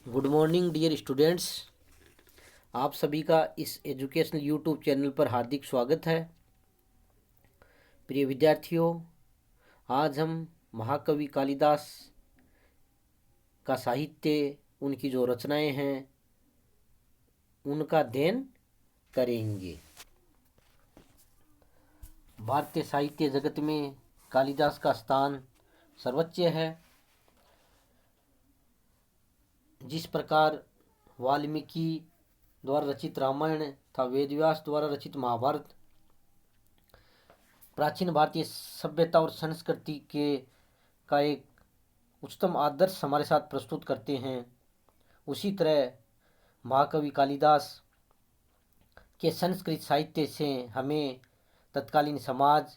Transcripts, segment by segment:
Good morning dear students. आप सभी का इस एजुकेशनल यूट्यूब चैनल पर हार्दिक स्वागत है। प्रिय विद्यार्थियों, आज हम महाकवि कालिदास का साहित्य, उनकी जो रचनाएं हैं, उनका अध्ययन करेंगे। भारतीय साहित्य जगत में कालिदास का स्थान सर्वोच्च है। जिस प्रकार वाल्मीकि द्वारा रचित रामायण तथा वेदव्यास द्वारा रचित महाभारत प्राचीन भारतीय सभ्यता और संस्कृति के का एक उच्चतम आदर्श हमारे साथ प्रस्तुत करते हैं, उसी तरह महाकवि कालिदास के संस्कृत साहित्य से हमें तत्कालीन समाज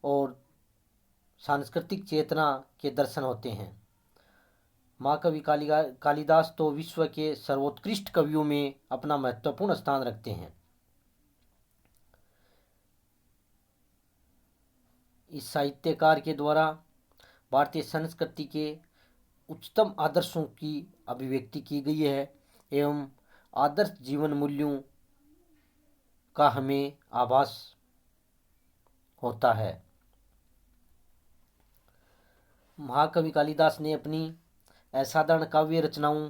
और सांस्कृतिक चेतना के दर्शन होते हैं। महाकवि कालिदास तो विश्व के सर्वोत्कृष्ट कवियों में अपना महत्वपूर्ण स्थान रखते हैं। इस साहित्यकार के द्वारा भारतीय संस्कृति के उच्चतम आदर्शों की अभिव्यक्ति की गई है एवं आदर्श जीवन मूल्यों का हमें आभास होता है। महाकवि कालिदास ने अपनी असाधारण काव्य रचनाओं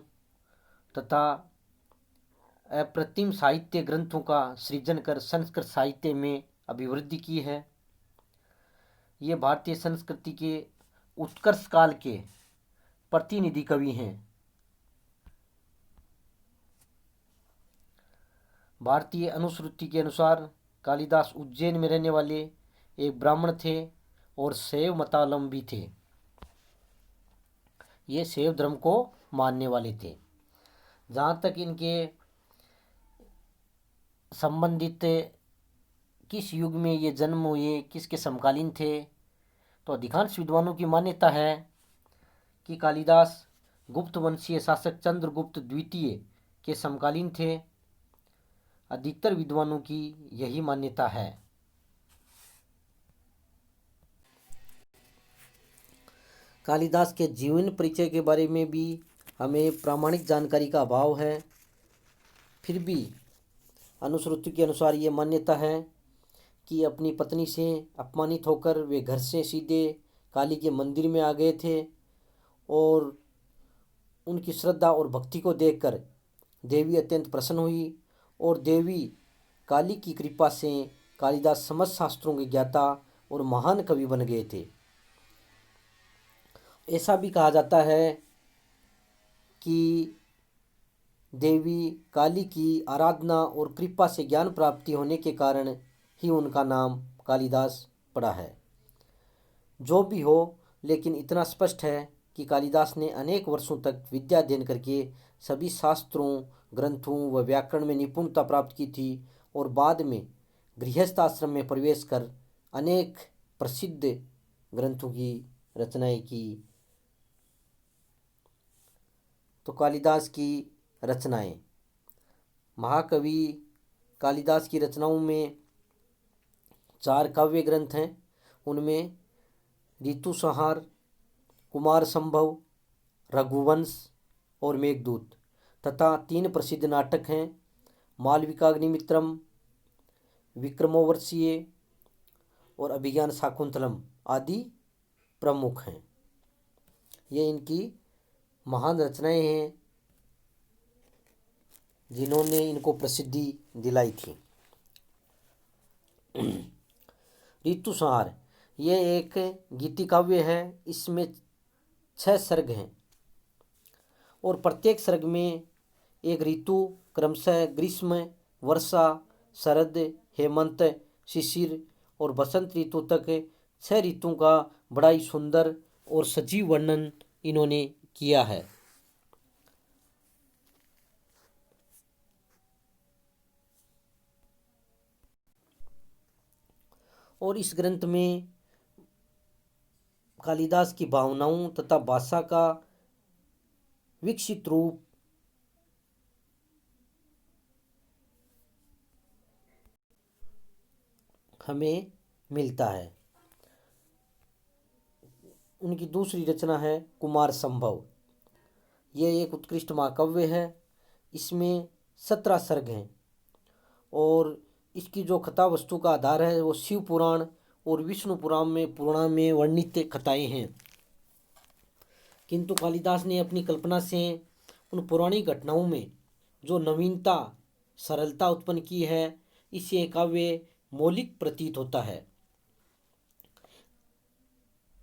तथा अप्रतिम साहित्य ग्रंथों का सृजन कर संस्कृत साहित्य में अभिवृद्धि की है। ये भारतीय संस्कृति के उत्कर्ष काल के प्रतिनिधि कवि हैं। भारतीय अनुश्रुति के अनुसार कालिदास उज्जैन में रहने वाले एक ब्राह्मण थे और शैव मतावलंबी थे। ये शैव धर्म को मानने वाले थे। जहाँ तक इनके संबंधित किस युग में ये जन्म हुए, किसके समकालीन थे, तो अधिकांश विद्वानों की मान्यता है कि कालिदास गुप्त वंशीय शासक चंद्रगुप्त द्वितीय के समकालीन थे। अधिकतर विद्वानों की यही मान्यता है। कालिदास के जीवन परिचय के बारे में भी हमें प्रामाणिक जानकारी का अभाव है। फिर भी अनुश्रुति के अनुसार ये मान्यता है कि अपनी पत्नी से अपमानित होकर वे घर से सीधे काली के मंदिर में आ गए थे और उनकी श्रद्धा और भक्ति को देखकर देवी अत्यंत प्रसन्न हुई और देवी काली की कृपा से कालिदास समस्त शास्त्रों के ज्ञाता और महान कवि बन गए थे। ऐसा भी कहा जाता है कि देवी काली की आराधना और कृपा से ज्ञान प्राप्ति होने के कारण ही उनका नाम कालिदास पड़ा है। जो भी हो, लेकिन इतना स्पष्ट है कि कालिदास ने अनेक वर्षों तक विद्या अध्ययन करके सभी शास्त्रों, ग्रंथों व व्याकरण में निपुणता प्राप्त की थी और बाद में गृहस्थ आश्रम में प्रवेश कर अनेक प्रसिद्ध ग्रंथों की रचनाएं की। तो कालिदास की रचनाएं, महाकवि कालिदास की रचनाओं में 4 काव्य ग्रंथ हैं। उनमें ऋतुसंहार, कुमार संभव, रघुवंश और मेघदूत तथा 3 प्रसिद्ध नाटक हैं, मालविकाग्निमित्रम, विक्रमोर्वशीय और अभिज्ञान शाकुंतलम आदि प्रमुख हैं। ये इनकी महान रचनाएं हैं जिन्होंने इनको प्रसिद्धि दिलाई थी। ऋतुसंहार ये एक गीति काव्य है। इसमें 6 सर्ग हैं और प्रत्येक सर्ग में एक ऋतु, क्रमशः ग्रीष्म, वर्षा, शरद, हेमंत, शिशिर और बसंत ऋतु तक 6 ऋतुओं का बड़ा ही सुंदर और सजीव वर्णन इन्होंने किया है। और इस ग्रंथ में कालिदास की भावनाओं तथा भाषा का विकसित रूप हमें मिलता है। उनकी दूसरी रचना है कुमार संभव। ये एक उत्कृष्ट महाकाव्य है। इसमें 17 सर्ग हैं और इसकी जो कथा वस्तु का आधार है वो शिव पुराण और विष्णु पुराण में वर्णित कथाएं हैं। किंतु कालिदास ने अपनी कल्पना से उन पौराणिक घटनाओं में जो नवीनता सरलता उत्पन्न की है, इससे काव्य मौलिक प्रतीत होता है।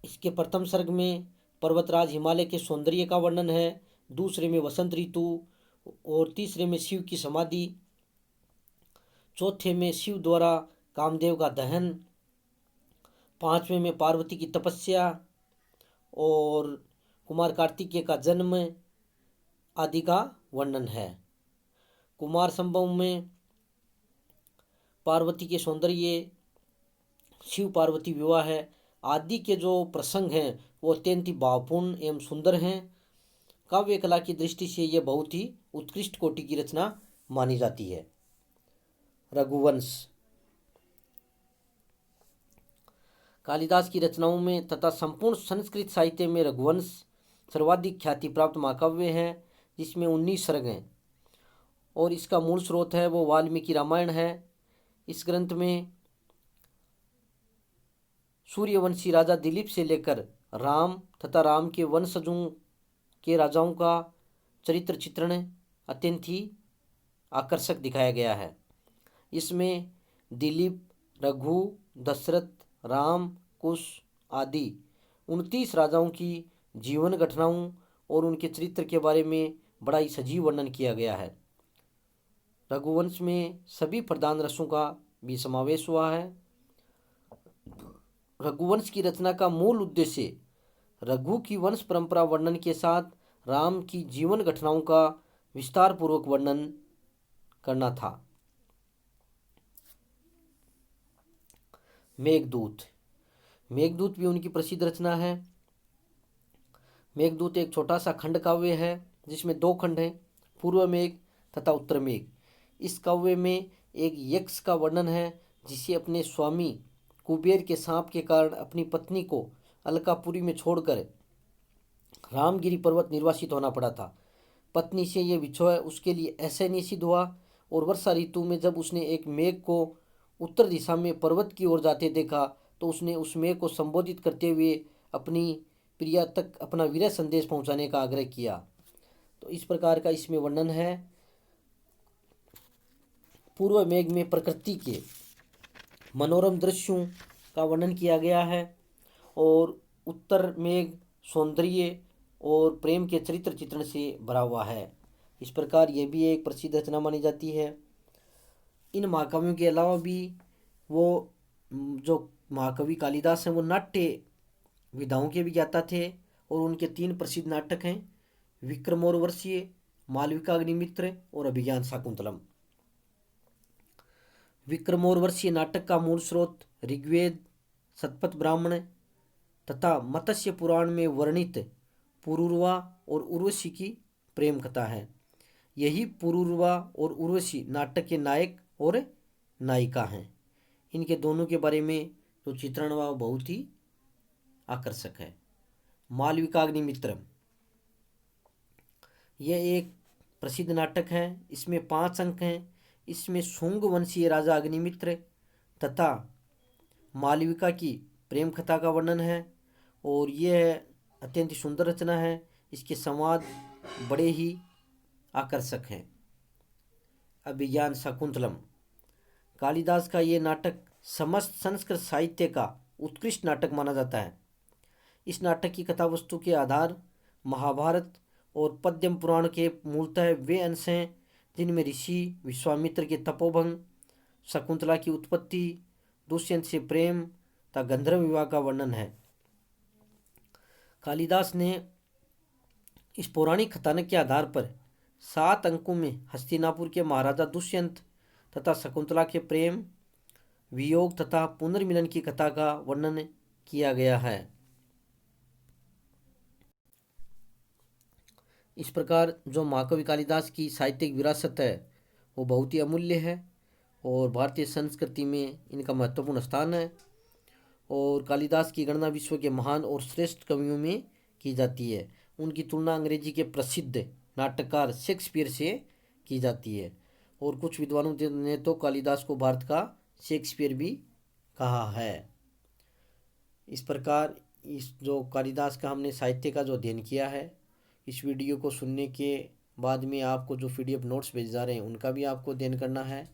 इसके प्रथम सर्ग में पर्वतराज हिमालय के सौंदर्य का वर्णन है, दूसरे में वसंत ऋतु और तीसरे में शिव की समाधि, चौथे में शिव द्वारा कामदेव का दहन, पांचवें में पार्वती की तपस्या और कुमार कार्तिकेय का जन्म आदि का वर्णन है। कुमार संभव में पार्वती के सौंदर्य, शिव पार्वती विवाह है आदि के जो प्रसंग हैं वो अत्यंत ही भावपूर्ण एवं सुंदर हैं। काव्य कला की दृष्टि से ये बहुत ही उत्कृष्ट कोटि की रचना मानी जाती है। रघुवंश कालिदास की रचनाओं में तथा संपूर्ण संस्कृत साहित्य में रघुवंश सर्वाधिक ख्याति प्राप्त महाकाव्य है, जिसमें 19 सर्ग हैं और इसका मूल स्रोत है वो वाल्मीकि रामायण है। इस ग्रंथ में सूर्यवंशी राजा दिलीप से लेकर राम तथा राम के वंशजों के राजाओं का चरित्र चित्रण अत्यंत ही आकर्षक दिखाया गया है। इसमें दिलीप, रघु, दशरथ, राम, कुश आदि 29 राजाओं की जीवन घटनाओं और उनके चरित्र के बारे में बड़ा ही सजीव वर्णन किया गया है। रघुवंश में सभी प्रधान रसों का भी समावेश हुआ है। रघुवंश की रचना का मूल उद्देश्य रघु की वंश परंपरा वर्णन के साथ राम की जीवन घटनाओं का विस्तार पूर्वक वर्णन करना था। मेघदूत मेघदूत भी उनकी प्रसिद्ध रचना है। मेघदूत एक छोटा सा खंड काव्य है जिसमें 2 खंड हैं, पूर्व मेघ तथा उत्तर मेघ। इस काव्य में एक यक्ष का वर्णन है जिसे अपने स्वामी कुबेर के सांप के कारण अपनी पत्नी को अलकापुरी में छोड़कर रामगिरी पर्वत निर्वासित होना पड़ा था। पत्नी से यह विछोह उसके लिए असहनीय सिद्ध हुआ और वर्षा ऋतु में जब उसने एक मेघ को उत्तर दिशा में पर्वत की ओर जाते देखा तो उसने उस मेघ को संबोधित करते हुए अपनी प्रिया तक अपना विरह संदेश पहुंचाने का आग्रह किया। तो इस प्रकार का इसमें वर्णन है। पूर्व मेघ में प्रकृति के मनोरम दृश्यों का वर्णन किया गया है और उत्तर मेघ सौंदर्य और प्रेम के चरित्र चित्रण से भरा हुआ है। इस प्रकार यह भी एक प्रसिद्ध रचना मानी जाती है। इन महाकाव्यों के अलावा भी वो जो महाकवि कालिदास हैं वो नाट्य विधाओं के भी ज्ञाता थे और उनके 3 प्रसिद्ध नाटक हैं, विक्रमोर्वशीय, मालविकाग्निमित्र और अभिज्ञान शाकुंतलम। विक्रमोर्वशीय नाटक का मूल स्रोत ऋग्वेद, शतपथ ब्राह्मण तथा मत्स्य पुराण में वर्णित पुरूरवा और उर्वशी की प्रेम कथा है। यही पुरूरवा और उर्वशी नाटक के नायक और नायिका हैं। इनके दोनों के बारे में जो चित्रण हुआ बहुत ही आकर्षक है। मालविकाग्निमित्र यह एक प्रसिद्ध नाटक है। इसमें 5 अंक हैं। इसमें शुंग वंशीय राजा अग्निमित्र तथा मालविका की प्रेम कथा का वर्णन है और यह अत्यंत सुंदर रचना है। इसके संवाद बड़े ही आकर्षक हैं। अभिज्ञान शाकुंतलम कालिदास का ये नाटक समस्त संस्कृत साहित्य का उत्कृष्ट नाटक माना जाता है। इस नाटक की कथा वस्तु के आधार महाभारत और पद्म पुराण के मूलतः वे अंश हैं जिनमें ऋषि विश्वामित्र के तपोभंग, शकुंतला की उत्पत्ति, दुष्यंत से प्रेम तथा गंधर्व विवाह का वर्णन है। कालिदास ने इस पौराणिक कथानक के आधार पर 7 अंकों में हस्तिनापुर के महाराजा दुष्यंत तथा शकुंतला के प्रेम, वियोग तथा पुनर्मिलन की कथा का वर्णन किया गया है। इस प्रकार जो महाकवि कालिदास की साहित्यिक विरासत है वो बहुत ही अमूल्य है और भारतीय संस्कृति में इनका महत्वपूर्ण स्थान है और कालिदास की गणना विश्व के महान और श्रेष्ठ कवियों में की जाती है। उनकी तुलना अंग्रेजी के प्रसिद्ध नाटककार शेक्सपियर से की जाती है। और कुछ विद्वानों ने तो कालिदास को भारत का शेक्सपियर भी कहा है। इस प्रकार इस जो कालिदास का हमने साहित्य का जो अध्ययन किया है, इस वीडियो को सुनने के बाद में आपको जो PDF नोट्स भेजे जा रहे हैं उनका भी आपको अध्ययन करना है।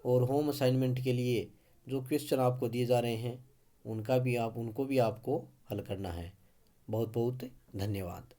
और होम असाइनमेंट के लिए जो क्वेश्चन आपको दिए जा रहे हैं उनको भी आपको हल करना है। बहुत बहुत धन्यवाद।